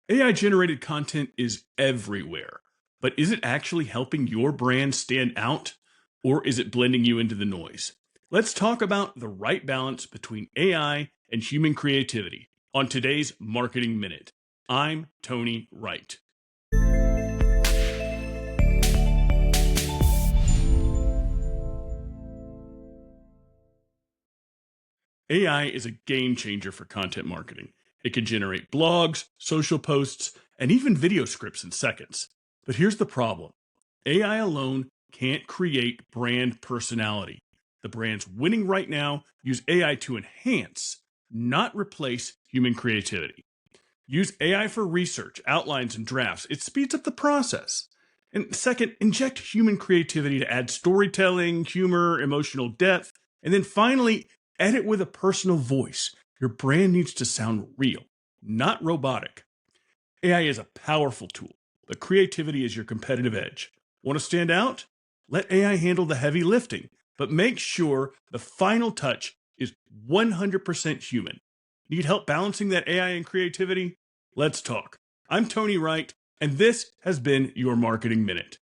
AI-generated content is everywhere, but is it actually helping your brand stand out, or is it blending you into the noise? Let's talk about the right balance between AI and human creativity on today's Marketing Minute. I'm Tony Wright. AI is a game changer for content marketing. It can generate blogs, social posts, and even video scripts in seconds. But here's the problem: AI alone can't create brand personality. The brands winning right now use AI to enhance, not replace, human creativity. Use AI for research, outlines, and drafts. It speeds up the process. And second, inject human creativity to add storytelling, humor, emotional depth. And then finally, edit with a personal voice. Your brand needs to sound real, not robotic. AI is a powerful tool, but creativity is your competitive edge. Want to stand out? Let AI handle the heavy lifting, but make sure the final touch is 100% human. Need help balancing that AI and creativity? Let's talk. I'm Tony Wright, and this has been your Marketing Minute.